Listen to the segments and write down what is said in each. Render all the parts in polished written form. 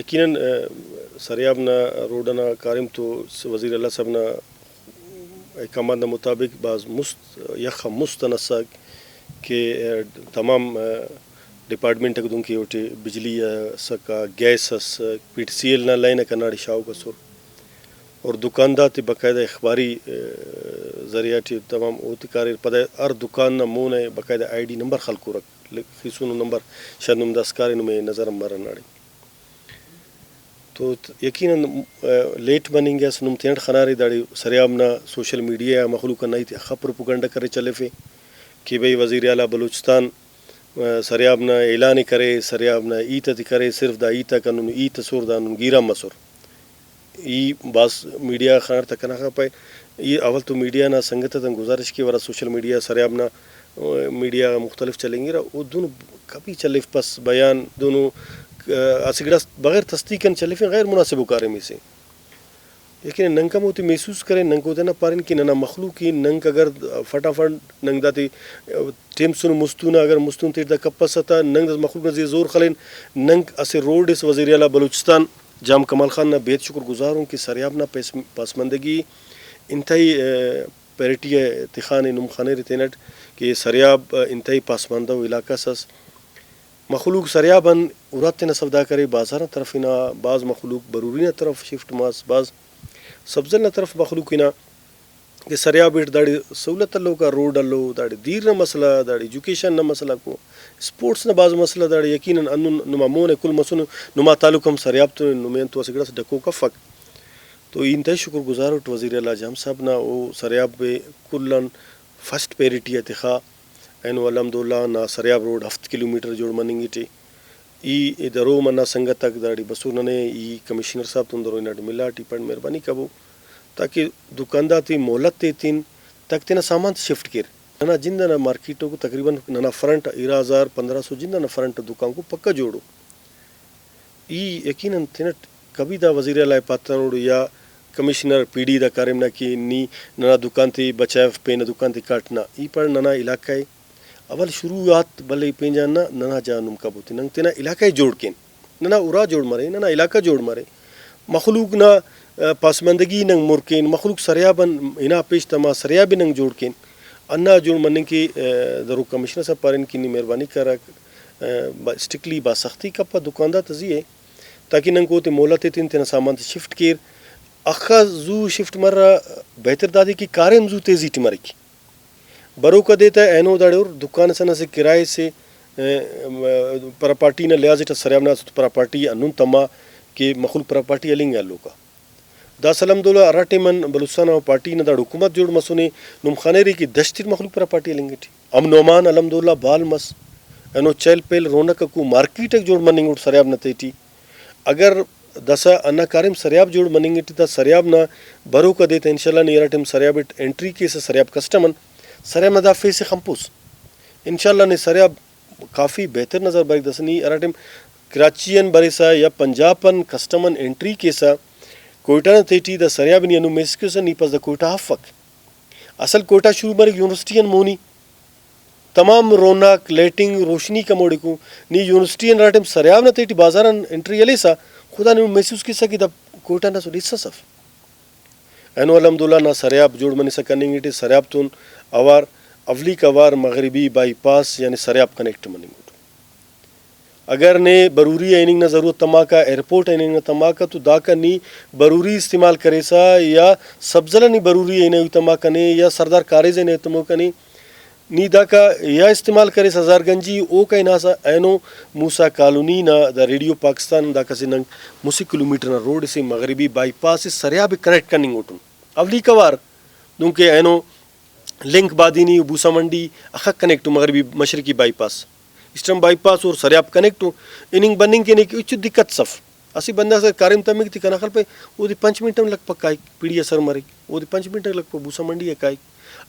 یقیناً سریابنا روڈنا کارم تو وزیر اللہ صاحبنا احکامات مطابق بعض یخ مستنسا کہ تمام ڈپارٹمنٹ دوں کی اوٹے بجلی سکا gas P T C L نہ لائن کناڑی شاو کا سر اور دکاندار تے باقاعدہ اخباری ذریعہ تمام اوتکار پدہ ہر دکان نہ مون ہے باقاعدہ آئی ڈی نمبر خلق رکھ خیسون نمبر شاید نم دسکار میں نظر مارا ناڑی تو یقیناً لیٹ بنیں گے سنم تینٹ خنارے داڑی سریابنا سوشل میڈیا مخلوق نہیں تھی خبر پگنڈ کرے چلے فے کہ بھئی وزیر اعلیٰ بلوچستان سریابنا اعلان کرے سریابنا ایت کرے صرف دا ایتا کنن ایت سور دانن گیرا مسور ای باس میڈیا خانر تکنا خا پائے یہ اول تو میڈیا نا سنگت تن گزارش کی ورا سوشل میڈیا سریابنا میڈیا مختلف چلیں گے وہ دونوں کبھی چلے پس بیان دونوں اسگڑا بغیر تصدیقاً چلے فے غیر مناسب کارے میں سے لیکن ننگ کا موتی محسوس کریں ننگ کو دینا پارن کی ننا مخلوق کی ننگ اگر فٹافٹ ننگ داتی ٹیم سن مستونا اگر مستون تیر دا کپس ستا ننگ دا مخلوق نزی زور خلین ننگ اسے روڈ اس وزیر اعلیٰ بلوچستان جام کمال خان نا بیت شکر گزار ہوں کہ سریاب نا پاسماندگی انتہائی پیرٹی تخان نم خانے رتینٹ کہ سریاب انتہائی پاسماندہ علاقہ سس مخلوق سریابن ارات نہ سودا کرے بازار طرف نہ بعض مخلوق بروری نہ طرف شفٹ ماس بعض سبزل نہ طرف مخلوق نہ کہ سریاب بیٹ داڑی سہولت اللہ کا روڈ اللہ داڑی دیر نہ مسئلہ داڑی ایجوکیشن نہ مسئلہ کو اسپورٹس نہ بعض مسئلہ داڑی یقیناً انن نما مون کل مسن نما تعلق ہم سریاب تو نمین تو اسگڑا سے ڈکو کا فق تو انتہائی شکر گزار اٹھ وزیر اعلیٰ جام صاحب نہ وہ سریاب بے کلن فرسٹ پیریٹی اتخا اینو الحمدللہ نا سریاب روڈ 7 کلومیٹر جوڑ مننگی ٹی ای درو منا سنگت تک داڑی بسو ننے ای کمشنر صاحب تم درو نٹ ملا ٹی پڑ مہربانی کبو تاکہ دکاندار تی مہلت تے تین تک تینا سامان شفٹ کر ننا جندہ نا مارکیٹوں کو تقریباً ننا فرنٹ 1500 جندہ نا فرنٹ دکان کو پکا جوڑو ای یقیناً تینٹ کبھی دا وزیر اعلیٰ پاتنوڑ یا کمشنر پی ڈی دا کارم نہ کی نی ننا دکان تی بچائے پہ نہ دکان تی کاٹنا ای پڑ ننا علاقہ ہے اول شروعات بلے پین جاننا ننا جانم کبوتی ننگ تینا علاقہ جوڑ کین ننا ارا جوڑ مرے ننا علاقہ جوڑ مرے مخلوق نہ پاسماندگی ننگ مرکین مخلوق سریابن انا پیش تما سریابی ننگ جوڑ کین انا جوڑ مننگ کی درو کمشنر صاحب پارن کی نی مہربانی کرا اسٹکلی با سختی کپا دکاندار تزیے تاکہ ننگ کو تے مولت تین تینا سامان شفٹ کیر اخا زو شفٹ مرا بہتر دادی کی کارم زو تیزی ٹی مرے کی برو کا دیتا ہے اینو داڑے اور دکان سنا سے کرائے سے پراپارٹی نہ لحاظ اٹھا سریاب نا پراپارٹی انون تما کہ مخلوق پراپارٹی علنگ ہے لوکا دا سلام دولا اراٹے من بلوچستان و پارٹی نہ دا حکومت جوڑ مسونے نم خانیری کی دشتیر مخلوق پراپارٹی علنگ تھی ام نومان الحمدللہ بال مس اینو چیل پیل رونق کو مارکیٹ جوڑ مننگ اٹھ سریاب نہ تیٹی اگر دسا انا کارم سریاب جوڑ مننگ اٹھی تا سریاب نہ برو کا دیتا انشاءاللہ نہیں اراٹے سریاب انٹری کے سے سریاب کسٹمن سریاب نہ دا فیس خمپوس انشاءاللہ نے سریاب کافی بہتر نظر باریک دسنی اراٹم کراچین بریسا یا پنجابن کسٹمن انٹری کیسا کوئٹہ نہ تیٹی دا سریاب نی انو میسکیوسا نی پس دا کوئٹہ حفق اصل کوئٹہ شروع بارک یونیورسٹی مونی تمام رونق لیٹنگ روشنی کا موڑی کو نی یونیورسٹی اراٹم سریاب نہ تیٹی بازارن انٹری علی سا خدا نے محسوس کیسا کہ دا کوئٹہ نہ سو لیسا صف اینو الحمدللہ نہ سریاب جوڑ منی سکننگ اٹھے سریاب تون اوار اولی کوار مغربی بائی پاس یعنی سریاب کنیکٹ مننگ اٹھو اگر نے بروری ایننگ نہ ضرورت تما کا ایئرپورٹ ایننگ نہ تما کا تو دا کا نی بروری استعمال کرے سا یا سبزلہ نی بروری ایننگ تما کنے یا سردار کاریز ایننگ تمو کنے نی دا کا یا استعمال کرے سا زارگنجی او کا ناسا اینو موسیٰ کالونی نا دا ریڈیو پاکستان دا کسی ننگ موسی کلومیٹر نا روڈ سے مغربی بائی پاس سے سریاب کنیکٹ کننگ اٹھو اولی کوار دونکہ اینو لنک بادینی بوسا منڈی اخا کنیکٹ مغربی مشرقی بائی پاس اسٹرم بائی پاس اور سریاب کنیکٹ اننگ بننگ کے نہیں کہ دقت صف اسی بندہ سے کارم تمک تھی کنا خل پہ وہ دی 5 منٹ لگ پکا پیڑی اثر مرے وہ دی 5 منٹ لگ بوسا منڈی ہے کائی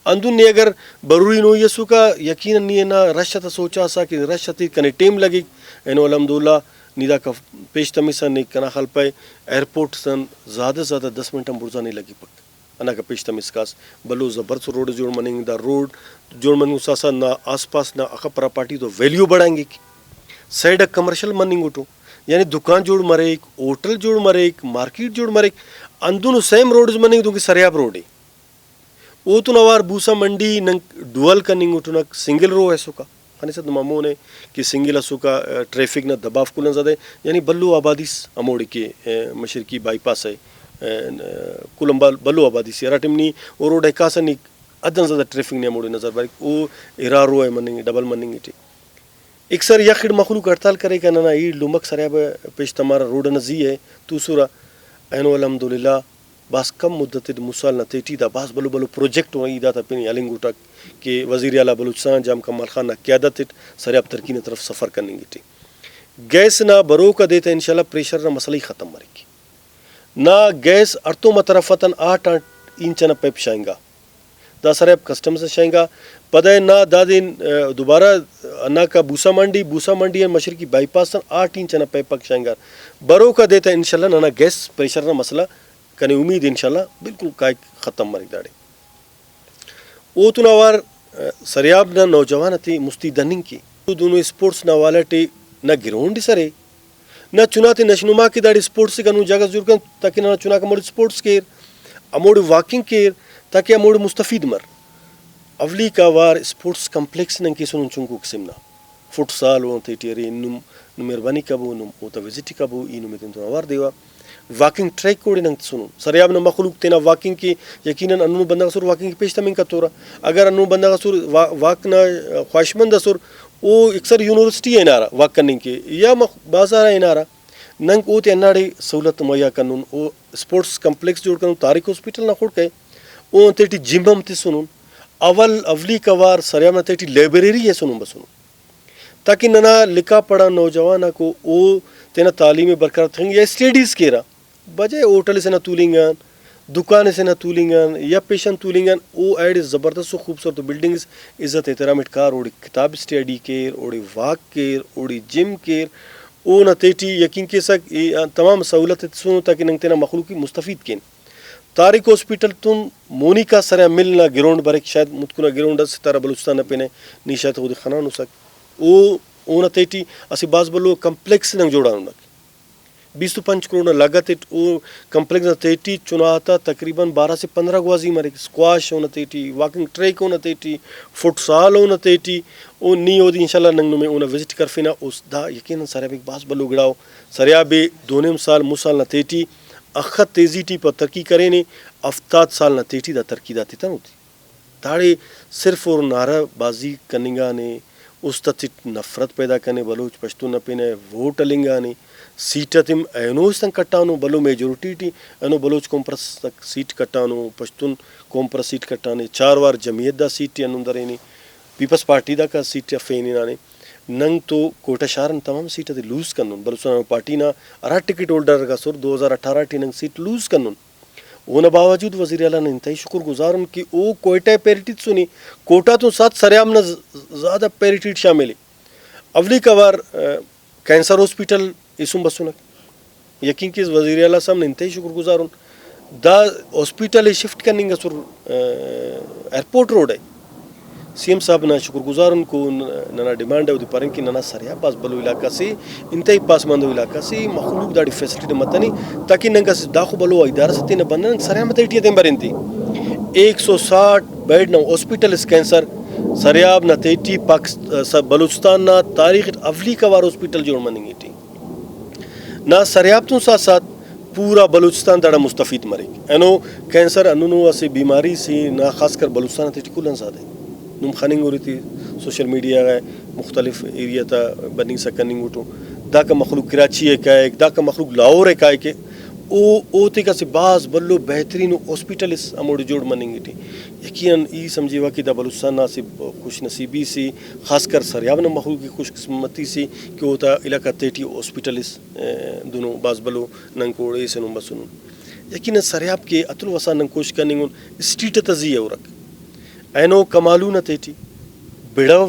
اندون نے اگر بروری نو یسو کا یقیناً نہیں نا رشت سوچا سا کہ رشت کنے ٹیم لگی اینو الحمدللہ نیدا کا پیش تمیسا نہیں کنا خل پہ ایئرپورٹ سن زیادہ 10 منٹ برزا نہیں لگی پک انا کا پیش تمیس کاس بلو زبرس روڈ جوڑ مننگ دا روڈ جوڑ مننگ ساسا نہ آس پاس نہ اخا پراپارٹی تو ویلیو بڑھائیں گے سائڈ کمرشل مننگ اٹھو یعنی دکان جوڑ مریک ہوٹل جوڑ مریک مارکیٹ جوڑ مریک اندون سیم روڈز مننگ دونکہ سریاب روڈ ہے او تو نوار بوسا منڈی ننگ ڈوال کننگ اٹھو نک سنگل رو ایسو کا خانی صد مامو نے کہ سنگل اسو کا ٹریفک نہ دباف کلن زدے یعنی بلو آبادیس اموڑی کے مشرقی بائی پاس ہے کلم بلو آبادیس ہے راٹمنی او روڈ ہے کاسا نی ادن زدہ ٹریفک نے اموڑی نظر باریک او ارارو ہے مننگ ڈبل مننگ ٹی اکثر یخڑ مخلوق ہڑتال کرے کہ نہ ای لومک سریاب پیش تمہارا روڈ نزی ہے تو سورا اینو الحمدللہ باس کم مدت مسال نہ تیٹی دا باس بلو بلو پروجیکٹ ہوئی دا تا پینی النگوٹک کہ وزیر اعلیٰ بلوچستان جام کمال خان نہ قیادت سریاب ترکی نے طرف سفر کرنے گی ٹی گیس نہ برو کا دیتا انشاءاللہ پریشر نہ مسئلہ ہی ختم مرے گی نہ گیس ارتو مطرفتاً 8 انچ نہ پیپ شائیں گا دا سریاب کسٹم سے شائیں گا پدے نہ دادین دوبارہ نہ کا بوسا منڈی مشرقی بائی پاس 8 انچ نہ پیپ پک شائیں گا برو کا دیتا انشاءاللہ نہ گیس پریشر نہ مسئلہ کنے امید انشاءاللہ بالکل کائک ختم مرک داڑے او تو نوار سریاب نہ نوجوان تی مستی دننگ کی دونوں سپورٹس نہ والا ٹی نہ گراؤنڈ سرے نہ چناتے نشنما کی داڑی سپورٹس سے کنو جگہ ضرور کن تاکہ نہ چنا کا موڑ سپورٹس کیر اموڑ واکنگ کیر تاکہ اموڑ مستفید مر اولی کا وار سپورٹس کمپلیکس نن کی سنن چنکو قسمنا فٹ سال وون تی ٹیری نم مہربانی کبو نم او تا وزٹ کبو اینو میں تن وار دیوا واکنگ ٹریک کوڑی ننگ سنو سریاب نہ مخلوق تینا واکنگ کی یقیناً انو بندہ سر واکنگ کی پیشتا من کا تورا اگر انو بندہ سر واک نہ خواہشمند سر او اکثر یونیورسٹی ہے نارا واک کرنے کے یا بازار ہے نارا ننگ او تے اناڑی سہولت مہیا کنن او سپورٹس کمپلیکس جوڑ کنن تاریخ ہاسپٹل نہ کھوڑ کے او تیٹی جم ہم تے سنن اولی کوار سریاب نہ تیٹی لائبریری ہے سنن بسنو تاکہ ننا لکھا پڑھا نوجوانہ کو او تینا تعلیم برقرار تھنگ یا اسٹڈیز کیرا بجائے ہوٹل سے نہ تولنگان دکان سے نہ تولنگان یا پیشن تولنگان او ایڈ زبردست و خوبصورت بلڈنگز عزت احترام اٹکار اوڑی کتاب اسٹڈی کیر اوڑی واک کیر اوڑی جم کیر او نہ تیٹی یقین کے سک تمام سہولت سنو تاکہ ننگ تینا مخلوقی مستفید کین تاریخ ہاسپٹل تن مونی کا سریا ملنا گراؤنڈ برک شاید متکنا گراؤنڈ ستارہ بلوچستان نہ پینے نی شاید خود خنان ہو سک او نہ تیٹی اسی باز بلو کمپلیکس ننگ جوڑا نک 25 کروڑ لاگت او کمپلیکس نہ تیٹی چناتا تقریباً 12 سے 15 گوازی مرے سکواش ہونا تیٹی واکنگ ٹریک ہونا تیٹی فٹ سال ہونا تیٹی او نی ہو دی انشاءاللہ ننگ میں اونا وزٹ کر فینا اس دا یقیناً سریاب ایک باز بلو گڑاؤ سریاب 2 سال مسال نہ تیٹی اخت تیزی ٹی پر ترقی کرے نے 70 سال نہ تیٹی دا ترقی دا تیتا ہوتی داڑے صرف اور نعرہ بازی کننگا نے اس تچٹ نفرت پیدا کرنے بلوچ پشتون نہ پینے ووٹ لنگا نے سیٹتم اینو استن کٹانو بلو میجورٹی ٹی اینو بلوچ کومپرس تک سیٹ کٹانو پشتون کومپرس سیٹ کٹانے 4 وار جمعیت دا سیٹ ٹی انو درینی پیپلز پارٹی دا کا سیٹ فینی نانے ننگ تو کوٹا شارن تمام سیٹ تے لوز کنن بلوچستان پارٹی نا ارا ٹکٹ ہولڈر کا سر 2018 ٹی ننگ سیٹ لوز کنن اونا باوجود وزیر اعلیٰ نے انتہائی شکر گزارن کہ او کوئٹہ پیریٹی سنی کوٹا تو ساتھ سریاب نہ زیادہ پیریٹی شامل اولی کوار کینسر ہاسپٹل اسم بسنک یقین کہ وزیر اعلیٰ صاحب نے انتہائی شکر گزارن دا ہاسپٹل شفٹ کرنے گا سر ایئرپورٹ روڈ ہے سی ایم صاحب نا شکر گزارن کو ننا ڈیمانڈ ہے وہ پارن کی ننا سریا پاس بلو علاقہ سے انتہائی پاس مندو علاقہ سے مخلوق داڑی فیسلٹی متنی تاکہ ننگا سے داخو بلو ادارہ سے تین بندن سریا متیٹی دیں برین تھی 160 بیڈ نہ ہاسپٹل اس کینسر سریاب نہ تیٹی بلوچستان نہ تاریخ اولی کوار ہاسپٹل جوڑ مننگی تھی نہ سریاب تو ساتھ ساتھ پورا بلوچستان داڑا مستفید مرے اینو کینسر انو اسے بیماری سے نہ خاص کر بلوچستان تیٹی کلن زیادہ نم خننگ ہو رہی تھی سوشل میڈیا ہے مختلف ایریا تا بننگ سا کننگ اٹھو دا کا مخلوق کراچی ہے کا ایک دا کا مخلوق لاہور ہے کا ایک او تے کا سے باز بلو بہترین ہاسپٹل اس اموڑ جوڑ مننگی تھی یقیناً ای سمجھے وا کہ دا بلوچستان نا سے خوش نصیبی سی خاص کر سریاب نا مخلوق کی خوش قسمتی سی کہ وہ تا علاقہ تیٹی ہاسپٹل اس دونوں باز بلو ننگ کوڑے سے نمبر سنوں یقیناً سریاب کے اتل وسا ننگ کوش کننگ اسٹریٹ تزی ہے ورک اینو کمالو نہ تیٹی بڑو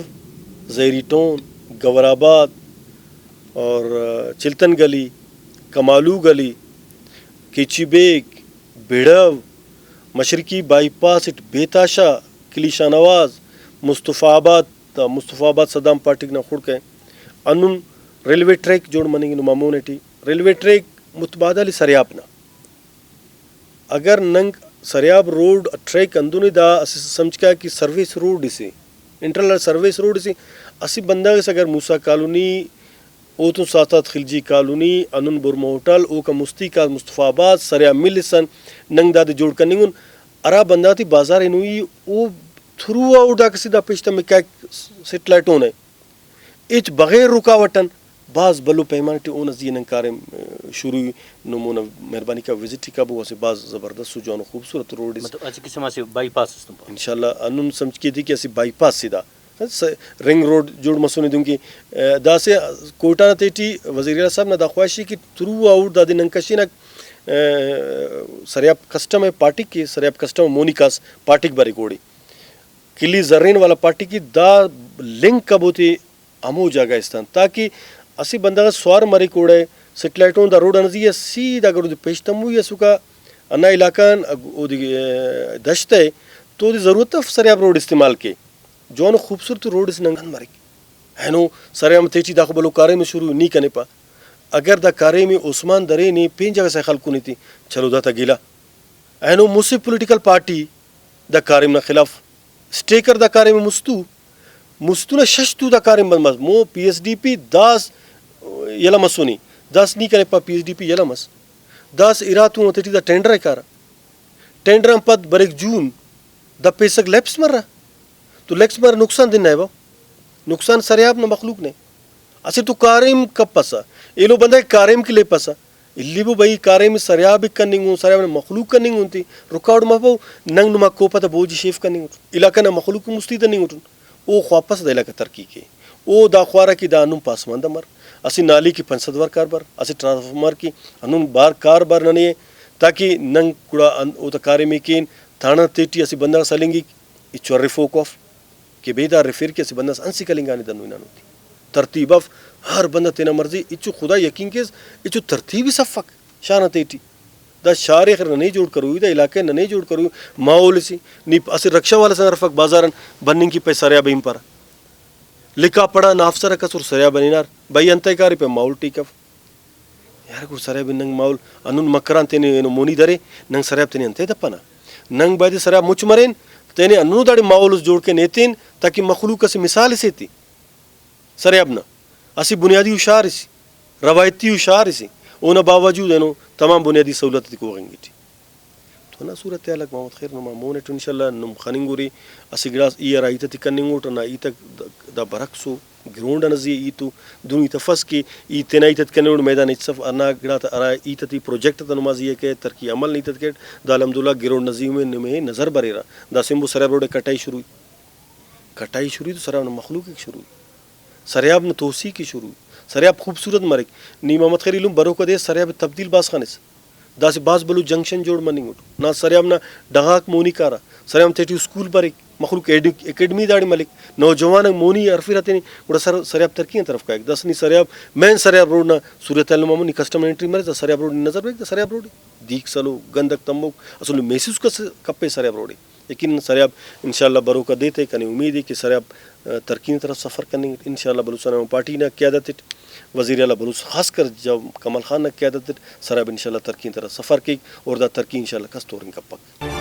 زیری ٹون گور آباد اور چلتن گلی کمالو گلی کیچی بیگ بڑو مشرقی بائی پاس بیتاشا کلیشا نواز مصطفیٰ آباد صدام پارٹی نہ کھڑ کے انن ریلوے ٹریک جوڑ منیں گے مامونیٹی ریلوے ٹریک متبادل سریاب نا اگر ننگ سریاب روڈ ٹریک اندونی دا اسی سمجھ کا کہ سروس روڈ اسے انٹرنل سروس روڈ اسے اسی بندہ سے اگر موسیٰ کالونی او تو ساتھ خلجی کالونی انن برما ہوٹل او کا مستی کا مصطفیٰ آباد سریاب ملسن ننگ دا جوڑ کننگن ارا بندہ تی بازار انوی او تھرو آؤٹ دا کسی دا پیشتا میں کیا سیٹلائٹ ہونے ایچ بغیر رکاوٹن بعض بلو پیمانٹی اون از نن کارم شروع نمونہ مہربانی کا وزٹ کا بو سے بعض زبردست جون خوبصورت روڈ مطلب اچھا قسم سے بائی پاس انشاءاللہ انن سمجھ کی تھی کہ اسی بائی پاس سیدھا رنگ روڈ جوڑ مسونی دوں کی دا سے کوٹا نہ تیٹی وزیر اعلیٰ صاحب نہ دا خواہشی کہ تھرو آؤٹ دا دی ننکشی نہ سریاب کسٹم ہے پارٹی کی سریاب کسٹم مونیکاس پارٹی باری کوڑی کلی زرین والا پارٹی کی دا لنک کب ہوتی ہمو جگہ استان تاکہ اسی بندہ سوار مری کوڑے سیٹلائٹوں دا روڈ انزی ہے سیدھا اگر دی پیشتم ہوئی ہے سکا انا علاقان دشت ہے تو دی ضرورت ہے سریاب روڈ استعمال کے جون خوبصورت روڈ اس ننگن ماری اینو سریاب تیچی دا بلو کارے میں شروع نہیں کنے پا اگر دا کارے میں عثمان درے نے پین جگہ سے خلقو نہیں تھی چلو دا تا گیلا اینو موسی پولیٹیکل پارٹی دا کارے میں خلاف سٹیکر دا کارے میں مستو نہ ششتو دا کارے میں مو پی ایس ڈی پی داس یلا مسونی داس نہیں کنے پا پی ایس ڈی پی یلا مس داس اراتو تیٹی دا ٹینڈر ہے کارا ٹینڈر پد بریک جون دا پیسک لیپس مر رہا تو لیکس مر نقصان دن ہے با نقصان سریاب نہ مخلوق نے اسی تو کاریم کب پسا یہ لو بندہ کاریم کے لئے پسا اللي بو بھائی کاریم سریاب کننگو سریاب مخلوق کننگو تی رکاوڑ مفو ننگ نما کوپا تا بوجی شیف کننگو علاقہ نا مخلوق مستید ننگو او خواپس دا علاقہ ترکی کے او دا خوارا کی دا انم پاسمان دا مر اسی نالی کی 500 کار بار اسی ٹرانسفارمر کی انم بار کار بار ننیے تاکہ ننگ کڑا او تا کارمی کین تھانا تیٹی اسی بندہ سالنگی اچو رفوک آف کہ بیدار ریفیر کے اسی بندہ انسی کلنگانی دنو انانو تی ترتیب اف ہر بندہ تینا مرضی اچو خدا یقین کیس اچو ترتیبی صفق شانہ تیٹی دا شارع خیر ننے جوڑ کروئی دا علاقہ ننے جوڑ کروئی ماحول سی نی اسی رکشہ والا سے رفق بازارن بننگ کی پہ سریا بہم پر لکھا پڑا نافسر کسر سریا بنینار بھائی انتائی کاری پہ ماحول ٹیکف یار کو سریا بننگ ماحول انون مکران تینے مونی درے ننگ سریا تینے انتے دپنا ننگ باید سریا مچ مرین تینے انونو داڑی ماحول اس جوڑ کے نیتین تاکہ مخلوق کسی مثال سے تھی سریابنا اسی بنیادی اشار اسی روایتی اشار اسی اونا باوجود انو تمام بنیادی سہولت کو غنگی تھی تو نا صورت الگ محمد خیر نما مونیٹ انشاءاللہ نم خننگوری اسی گراس ای رائیتا تی کننگوٹ نا ای تک دا برکسو گرونڈ نزی ای تو دونی تفس کی ای تینا ای تت کننگوٹ میدان اچسف انا گرا تا ارا ای تتی پروجیکٹ تا نمازی ہے کہ ترکی عمل نہیں تت کٹ دا الحمدللہ گرونڈ نزی میں نمیں نظر برے را دا سمبو سریاب روڈے کٹائی شروع تو سریاب مخلوق ایک شروع سریاب نے توسیع کی شروع سریاب خوبصورت مرک نی محمد خیر علوم برو کا دے سریاب تبدیل باز خانس دا سے باز بلو جنکشن جوڑ مننگ اٹھو نا سریاب نا ڈغاک مونی کارا سریاب تیٹی اسکول برک مخلوق اکیڈمی داڑی ملک نوجوان مونی عرفی رہتے نہیں گوڑا سریاب ترکی طرف کا ایک دس نی سریاب مین سریاب روڈ نا صورت علم نی کسٹم انٹری مرے تا سریاب روڈ نظر بیک تا سریاب روڈ دیکھ سلو گندک تمبوک اصل میسیس کا کپے سریاب روڈ لیکن سریاب انشاءاللہ برو کا دیتے کنی امید ہے کہ سریاب ترکی طرف سفر کرنے انشاءاللہ بلوچستان پارٹی نے قیادت وزیر اعلیٰ بلوچ خاص کر جب کمال خان نے قیادت سریاب انشاءاللہ ترکی طرف سفر کی اور دا ترکی انشاءاللہ کس طور ان کا پک